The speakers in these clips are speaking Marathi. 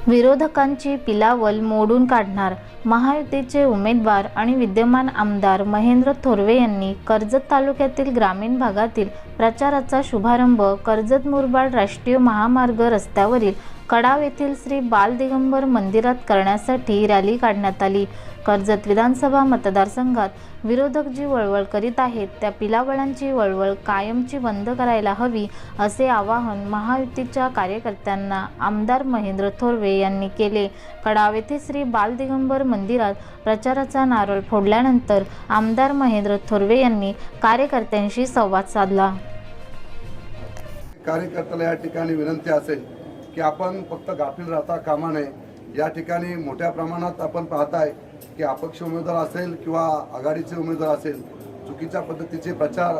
विरोधकांची पिलावल मोडून काढणार महायुतीचे उमेदवार आणि विद्यमान आमदार महेंद्र थोरवे यांनी कर्जत तालुक्यातील ग्रामीण भागातील प्रचाराचा शुभारंभ कर्जत मुरबाड राष्ट्रीय महामार्ग रस्त्यावरील कडाव येथील श्री बाल दिगंबर मंदिरात करण्यासाठी रॅली काढण्यात आली। कर्जत विधानसभा मतदारसंघात विरोधक जी वळवळ करीत आहेत त्या पिलावळांची वळवळ कायमची बंद करायला हवी असे आवाहन महायुतीच्या कार्यकर्त्यांना आमदार महेंद्र थोरवे यांनी केले। कडाव येथे श्री बाल दिगंबर मंदिरात प्रचाराचा नारळ फोडल्यानंतर आमदार महेंद्र थोरवे यांनी कार्यकर्त्यांशी संवाद साधला। कार्यकर्त्याला या ठिकाणी विनंती असेल की आपण फक्त गाफील राहता कामा नये। या ठिकाणी मोठ्या प्रमाणात आपण पाहताय की अपक्ष उमेदवार असेल किंवा आघाडीचे उमेदवार असेल चुकीच्या पद्धतीचे प्रचार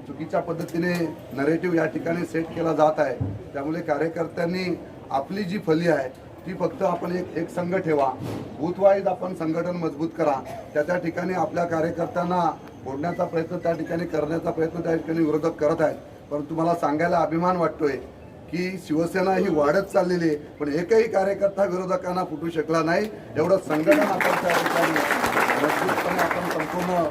चुकीच्या पद्धतीने नरेटिव्ह या ठिकाणी सेट केला जात आहे। त्यामुळे कार्यकर्त्यांनी आपली जी फली आहे ती फक्त आपण एक संघ ठेवा, बूथ वाईज आपण संघटन मजबूत करा। त्या ठिकाणी आपल्या कार्यकर्त्यांना फोडण्याचा प्रयत्न त्या ठिकाणी करण्याचा प्रयत्न त्या ठिकाणी विरोधक करत आहेत। परंतु मला सांगायला अभिमान वाटतोय की शिवसेना ही वाढत चाललेली आहे, पण एकही कार्यकर्ता विरोधकांना फुटू शकला नाही। एवढं संघटन आपण त्या ठिकाणी मजबूतपणे आपण संपूर्ण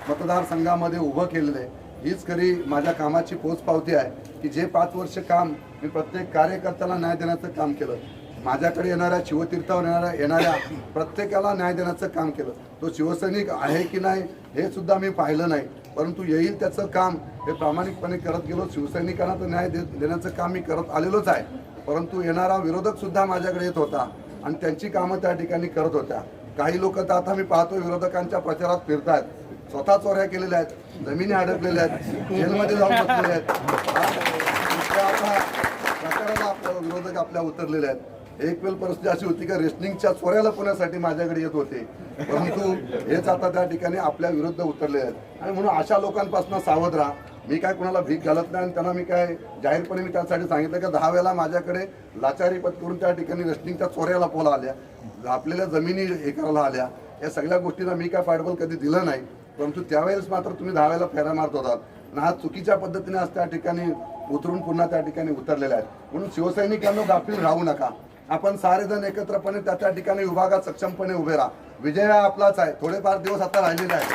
मतदारसंघामध्ये उभं केलेलं आहे। हीच खरी माझ्या कामाची पोचपावती आहे की जे 5 वर्ष काम मी प्रत्येक कार्यकर्त्याला न्याय देण्याचं काम केलं। माझ्याकडे येणाऱ्या शिवतीर्थावर येणाऱ्या प्रत्येकाला न्याय देण्याचं काम केलं। तो शिवसैनिक आहे की नाही हे सुद्धा मी पाहिलं नाही, परंतु येईल त्याचं काम हे प्रामाणिकपणे करत गेलो। शिवसैनिकांना तर न्याय देण्याचं काम मी करत आलेलोच आहे, परंतु येणारा विरोधक सुद्धा माझ्याकडे येत होता आणि त्यांची कामं त्या ठिकाणी करत होत्या। काही लोक तर आता मी पाहतो विरोधकांच्या प्रचारात फिरतात, स्वतः चोऱ्या केलेल्या आहेत, जमिनी अडकलेल्या आहेत, जेलमध्ये जाऊन बसलेले आहेत। आता प्रचाराला विरोधक आपल्या उतरलेले आहेत। एक वेळ परिस्थिती अशी होती की रेशनिंगच्या चोऱ्याला पुण्यासाठी माझ्याकडे येत होते, परंतु हेच आता त्या ठिकाणी आपल्या विरुद्ध उतरले आहेत। आणि म्हणून अशा लोकांपासून सावध राहा। मी काय कोणाला भीक घालत नाही आणि त्यांना मी काय जाहीरपणे मी त्यासाठी सांगितलं की 10 वेळा माझ्याकडे लाचारी पत्करून त्या ठिकाणी रेशनिंगच्या चोऱ्याला पोला आल्या, आपल्याला जमिनी हे करायला आल्या। या सगळ्या गोष्टींना मी काय पाठबळ कधी दिलं नाही, परंतु त्यावेळेस मात्र तुम्ही 10 वेळा फेऱ्या मारत होतात आणि हा चुकीच्या पद्धतीने आज त्या ठिकाणी उतरून पुन्हा त्या ठिकाणी उतरलेले आहेत। म्हणून शिवसैनिकांना गाफील राहू नका। आपण सारेजण एकत्रपणे त्या ठिकाणी विभागात सक्षमपणे उभे राहा। विजय हा आपलाच आहे, थोडेफार दिवस आता राहिलेले आहेत,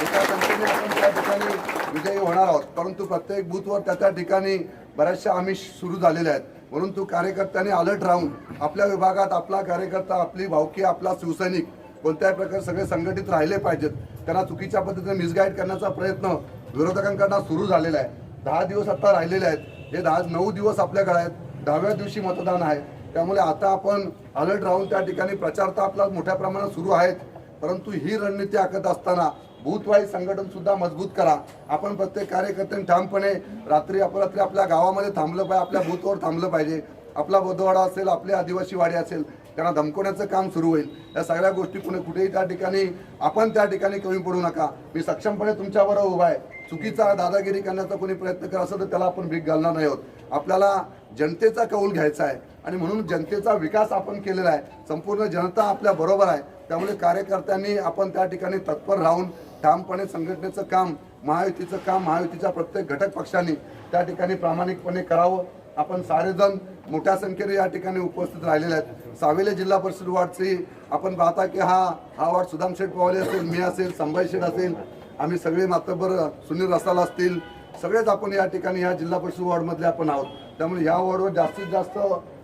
एका संख्येने आपण त्या ठिकाणी विजयी होणार आहोत। परंतु प्रत्येक बूथवर त्या ठिकाणी बऱ्याचशा आमिष सुरू झालेले आहेत। म्हणून तो कार्यकर्त्यांनी अलर्ट राहून आपल्या विभागात आपला कार्यकर्ता, आपली भावकी, आपला शिवसैनिक कोणत्याही प्रकारे सगळे संघटित राहिले पाहिजेत। त्यांना चुकीच्या पद्धतीने मिसगाईड करण्याचा प्रयत्न विरोधकांकडून सुरू झालेला आहे। 10 दिवस आता राहिलेले आहेत, हे 9 दिवस आपल्याकडे आहेत, 10व्या दिवशी मतदान आहे। त्यामुळे आता आपण अलर्ट राहून त्या ठिकाणी प्रचार तर आपला मोठ्या प्रमाणात सुरू आहेत, परंतु ही रणनीती आखत असताना बूथ वाईज संघटन सुद्धा मजबूत करा। आपण प्रत्येक कार्यकर्त्यांनी ठामपणे रात्री अपरात्री आपल्या गावामध्ये थांबलं पाहिजे, आपल्या बूथवर थांबलं पाहिजे। आपला बौद्धवाडा असेल, आपली आदिवासी वाडी असेल, त्यांना धमकवण्याचं काम सुरू होईल। या सगळ्या गोष्टी कुठेही त्या ठिकाणी आपण त्या ठिकाणी कमी पडू नका। मी सक्षमपणे तुमच्याबरोबर उभा आहे। चुकीचा दादागिरी करण्याचा कोणी प्रयत्न करत असेल तर त्याला आपण भीक घालणार नाही आहोत। आपल्याला जनतेचा कौल घ्यायचा आहे आणि म्हणून जनतेचा विकास आपण केलेला आहे। संपूर्ण जनता आपल्या बरोबर आहे। त्यामुळे कार्यकर्त्यांनी आपण त्या ठिकाणी तत्पर राहून ठामपणे संघटनेचं काम, महायुतीचं काम महायुतीच्या प्रत्येक घटक पक्षांनी त्या ठिकाणी प्रामाणिकपणे करावं। आपण सारेजण मोठ्या संख्येने या ठिकाणी उपस्थित राहिलेले आहेत। सावेले जिल्हा परिषद वार्डची आपण पाहता की हा वार्ड सुदाम शेठ पवाले असेल, मी असेल, संभाजी शेठ असेल, आम्ही सगळे मातबर सुनील रसाल असतील, सगळेच आपण या ठिकाणी या जिल्हा परिषद वॉर्डमधले आपण आहोत। त्यामुळे या वॉर्डवर जास्तीत जास्त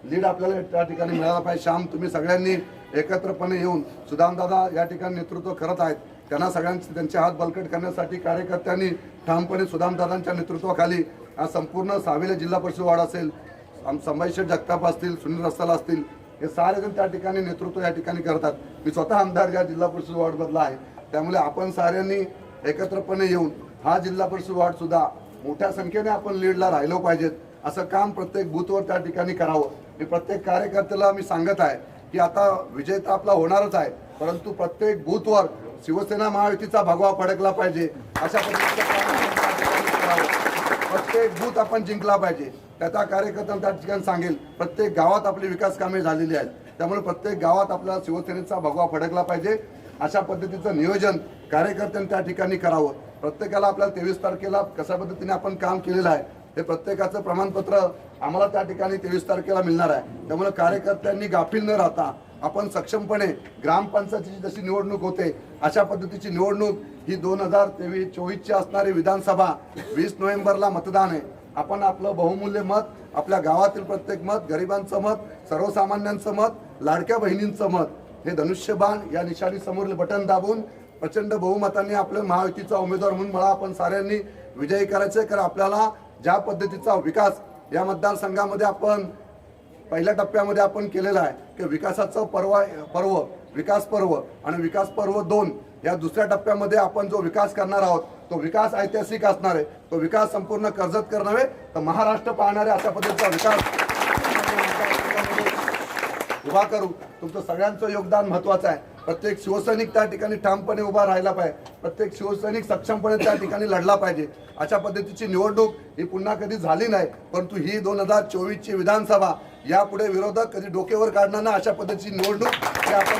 लीड आपल्याला त्या ठिकाणी मिळाला पाहिजे। श्याम तुम्ही सगळ्यांनी एकत्रपणे येऊन सुदामदादा या ठिकाणी नेतृत्व करत आहेत, त्यांना सगळ्यांचे त्यांचे हात बलकट करण्यासाठी कार्यकर्त्यांनी ठामपणे सुदामदादांच्या नेतृत्वाखाली हा संपूर्ण सावेले जिल्हा परिषद वॉर्ड असेल, संभाजी शेठ जगताप असतील, सुनील रसाल असतील, हे सारेजण त्या ठिकाणी नेतृत्व या ठिकाणी करतात। मी स्वतः आमदार या जिल्हा परिषद वॉर्डमधला आहे। त्यामुळे आपण साऱ्यांनी एकत्रपणे येऊन हा जिल्हा परिषद वार्ड सुद्धा मोठ्या संख्येने आपण लीडला राहिलो पाहिजेत, असं काम प्रत्येक बूथवर त्या ठिकाणी करावं। मी प्रत्येक कार्यकर्त्याला मी सांगत आहे की आता विजय तर आपला होणारच आहे, परंतु प्रत्येक बूथवर शिवसेना महायुतीचा भगवा फडकला पाहिजे अशा पद्धतीचं काम आपण त्या ठिकाणी करावं। प्रत्येक बूथ आपण जिंकला पाहिजे। त्याचा कार्यकर्त्यांना त्या ठिकाणी सांगेल प्रत्येक गावात आपली विकास कामे झालेली आहेत, त्यामुळे प्रत्येक गावात आपल्याला शिवसेनेचा भगवा फडकला पाहिजे। अशा पद्धतीचं नियोजन कार्यकर्त्यांनी त्या ठिकाणी करावं। प्रत्येकाला आपल्याला 23 तारखेला कशा पद्धतीने आपण काम केलेलं आहे हे प्रत्येकाचं प्रमाणपत्र आम्हाला त्या ठिकाणी 23 तारखेला मिळणार आहे। त्यामुळे कार्यकर्त्यांनी गाफील न राहता आपण सक्षमपणे ग्रामपंचायतीची जशी निवडणूक होते अशा पद्धतीची निवडणूक ही 2023-24ची असणारी विधानसभा 20 नोव्हेंबरला मतदान आहे। आपण आपलं बहुमूल्य मत, आपल्या गावातील प्रत्येक मत, गरिबांचं मत, सर्वसामान्यांचं मत, लाडक्या बहिणींचं मत हे धनुष्यबाण या निशाणी समोरील बटन दाबून प्रचंड बहुमतांनी आपल्या महायुतीचा उमेदवार म्हणून मला आपण साऱ्यांनी विजयी करायचं आहे। कारण आपल्याला ज्या पद्धतीचा विकास या मतदारसंघामध्ये आपण पहिल्या टप्प्यामध्ये आपण केलेला आहे की विकासाचं पर्व विकास पर्व आणि विकास पर्व 2 या दुसऱ्या टप्प्यामध्ये आपण जो विकास करणार आहोत तो विकास ऐतिहासिक असणार आहे। तो विकास संपूर्ण कर्जतकर नव्हे तर महाराष्ट्र पाहणारे अशा पद्धतीचा विकास उभा करू। तुमचं सगळ्यांचं योगदान महत्त्वाचं आहे। प्रत्येक शिवसैनिक त्या ठिकाणी ठामपणे उभा राहिला पाहिजे, प्रत्येक शिवसैनिक सक्षमपणे त्या ठिकाणी लढला पाहिजे। अशा पद्धतीची निवडणूक ही पुन्हा कधी झाली नाही, परंतु ही 2024ची विधानसभा यापुढे विरोधक कधी डोक्यावर काढणार नाही अशा पद्धतीची निवडणूक ही आपण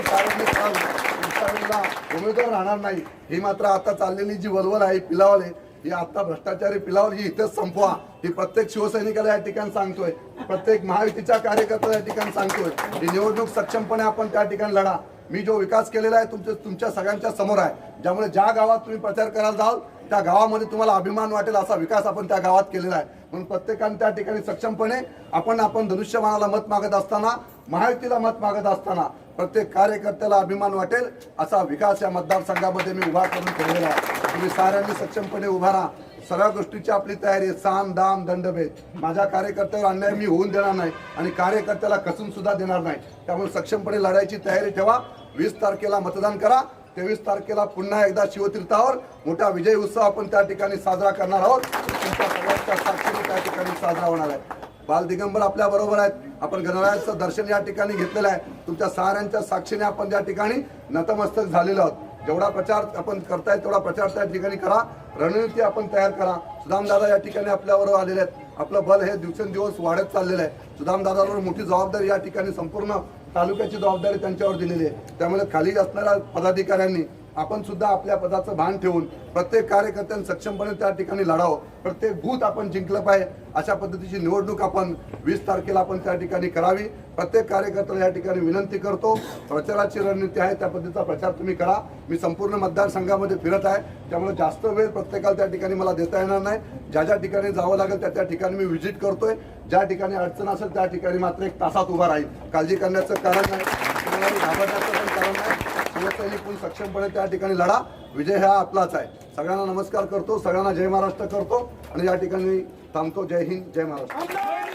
उमेदवार राहणार नाही। ही मात्र आता चाललेली जी वलवल आहे पिलावल आहे ही आता भ्रष्टाचारी पिलावल ही इथेच संपवा ही प्रत्येक शिवसैनिकाला या ठिकाणी सांगतोय, प्रत्येक महायुतीच्या कार्यकर्त्याला या ठिकाणी सांगतोय। ही निवडणूक सक्षमपणे आपण त्या ठिकाणी लढा। मी जो विकास केलेला आहे तुमच्या सगळ्यांच्या समोर आहे, ज्यामुळे ज्या गावात तुम्ही प्रचार करायला जाल त्या गावामध्ये तुम्हाला अभिमान वाटेल असा विकास आपण त्या गावात केलेला आहे। म्हणून प्रत्येकाने त्या ठिकाणी सक्षमपणे आपण धनुष्यबाणाला मत मागत असताना, महायुतीला मत मागत असताना प्रत्येक कार्यकर्त्याला अभिमान वाटेल असा विकास या मतदारसंघामध्ये मी उभा करून ठेवलेला आहे। तुम्ही साऱ्यांनी सक्षमपणे उभा राहा। सगळ्या गोष्टीची आपली तयारी आहे, साम दाम दंडभेद। माझ्या कार्यकर्त्यावर अन्याय मी होऊन देणार नाही आणि कार्यकर्त्याला कसून सुद्धा देणार नाही। त्यामुळे सक्षमपणे लढायची तयारी ठेवा। 20 तारखेला मतदान करा, 23 तारखेला पुन्हा एकदा शिवतीर्थावर मोठा विजय उत्सव आपण त्या ठिकाणी साजरा करणार आहोत। तुमच्या सगळ्यांच्या साक्षीने त्या ठिकाणी साजरा होणार आहे। बाल दिगंबर आपल्या बरोबर आहेत, आपण गणरायाचं दर्शन या ठिकाणी घेतलेलं आहे। तुमच्या साऱ्यांच्या साक्षीने आपण त्या ठिकाणी नतमस्तक झालेलो आहोत। जेवढा प्रचार आपण करताय तेवढा प्रचार त्या ठिकाणी करा, रणनीती आपण तयार करा। सुदामदादा या ठिकाणी आपल्याबरोबर आलेले आहेत, आपलं बल हे दिवसेंदिवस वाढत चाललेलं आहे। सुदामदादावर मोठी जबाबदारी या ठिकाणी संपूर्ण तालुक्याची जबाबदारी त्यांच्यावर दिलेली आहे। त्यामुळे खाली असणाऱ्या पदाधिकाऱ्यांनी आपण सुद्धा आपल्या पदाचं भान ठेवून प्रत्येक कार्यकर्त्यांनी सक्षमपणे त्या ठिकाणी लढावं, प्रत्येक बूथ आपण जिंकलं पाहिजे अशा पद्धतीची निवडणूक आपण 20 तारखेला आपण त्या ठिकाणी करावी। प्रत्येक कार्यकर्त्याला या ठिकाणी विनंती करतो, प्रचाराची रणनीती आहे त्या पद्धतीचा प्रचार तुम्ही करा। मी संपूर्ण मतदारसंघामध्ये फिरत आहे, त्यामुळे जास्त वेळ प्रत्येकाला त्या ठिकाणी मला देता येणार नाही। ज्या ठिकाणी जावं लागेल त्या ठिकाणी मी व्हिजिट करतोय। ज्या ठिकाणी अडचण असेल त्या ठिकाणी मात्र 1 तासात उभा राहील। काळजी करण्याचं कारण नाही, घाबरण्याचं पण कारण नाही। शिवसैनिक पण सक्षमपणे त्या ठिकाणी लढा, विजय हा आपलाच आहे। सगळ्यांना नमस्कार करतो, सगळ्यांना जय महाराष्ट्र करतो आणि या ठिकाणी थांबतो। जय हिंद, जय महाराष्ट्र।